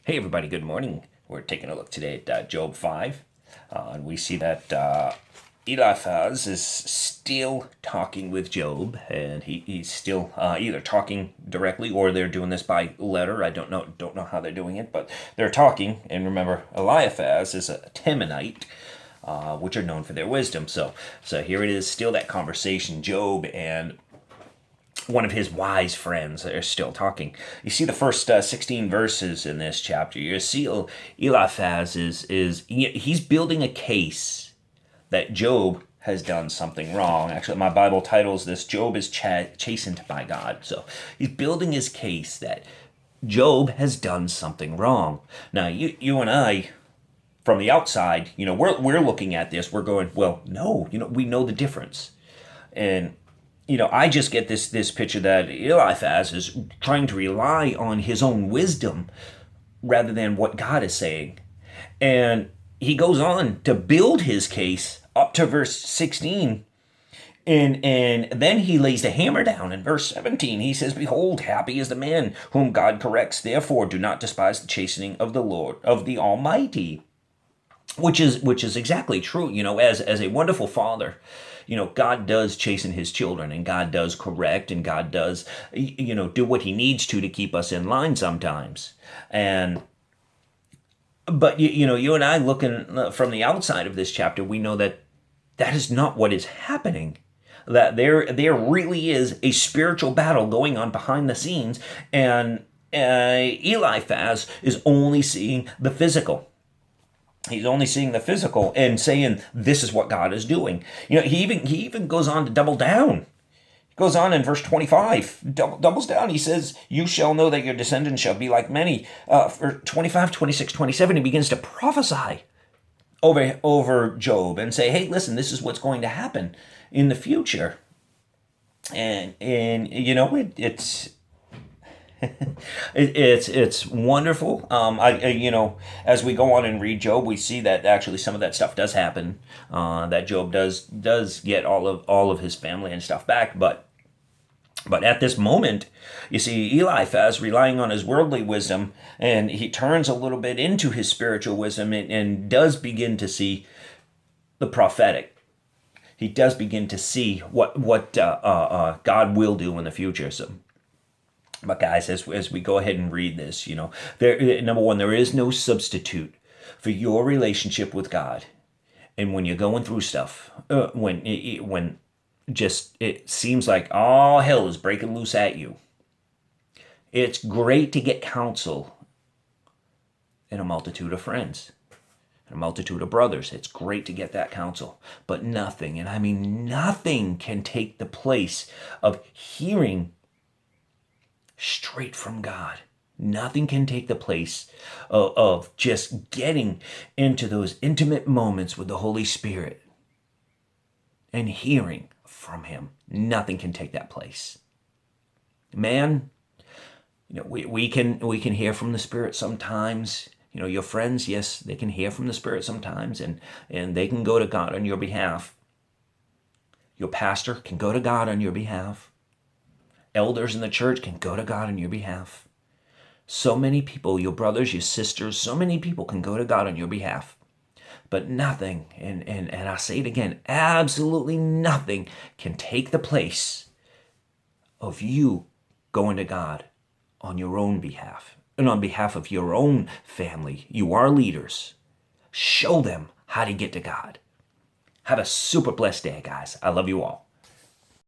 Hey everybody, good morning. We're taking a look today at Job 5. And we see that Eliphaz is still talking with Job, and he's still either talking directly or they're doing this by letter. I don't know how they're doing it, but they're talking. And remember, Eliphaz is a Temanite, which are known for their wisdom. So here it is, still that conversation. Job and one of his wise friends are still talking. You see the first 16 verses in this chapter. You see Eliphaz he's building a case that Job has done something wrong. Actually, my Bible titles this Job is chastened by God. So he's building his case that Job has done something wrong. Now, you and I, from the outside, we're looking at this. We're going, well, no, we know the difference. And I just get this picture that Eliphaz is trying to rely on his own wisdom rather than what God is saying. And he goes on to build his case up to verse 16. And then he lays the hammer down in verse 17. He says, "Behold, happy is the man whom God corrects. Therefore, do not despise the chastening of the Lord, of the Almighty." Which is exactly true. As a wonderful father, God does chasten his children, and God does correct, and God does do what he needs to keep us in line sometimes. But you and I, looking from the outside of this chapter, we know that that is not what is happening. That there really is a spiritual battle going on behind the scenes, and Eliphaz is only seeing the physical. He's only seeing the physical and saying, this is what God is doing. He even goes on to double down. He goes on in verse 25, doubles down. He says, "You shall know that your descendants shall be like many." For 25, 26, 27, he begins to prophesy over Job and say, hey, listen, this is what's going to happen in the future. And it's it's wonderful. As we go on and read Job, we see that actually some of that stuff does happen. That Job does get all of his family and stuff back, but at this moment, you see Eliphaz relying on his worldly wisdom, and he turns a little bit into his spiritual wisdom and does begin to see the prophetic. He does begin to see what God will do in the future. But guys, as we go ahead and read this, number one, there is no substitute for your relationship with God. And when you're going through stuff, when just it seems like all hell is breaking loose at you, it's great to get counsel in a multitude of friends, a multitude of brothers. It's great to get that counsel. But nothing, and I mean nothing, can take the place of hearing straight from God. Nothing can take the place of just getting into those intimate moments with the Holy Spirit and hearing from Him. Nothing can take that place. Man, we can hear from the Spirit sometimes. Your friends, yes, they can hear from the Spirit sometimes, and they can go to God on your behalf. Your pastor can go to God on your behalf. Elders in the church can go to God on your behalf. So many people, your brothers, your sisters, so many people can go to God on your behalf. But nothing, and I say it again, absolutely nothing can take the place of you going to God on your own behalf and on behalf of your own family. You are leaders. Show them how to get to God. Have a super blessed day, guys. I love you all.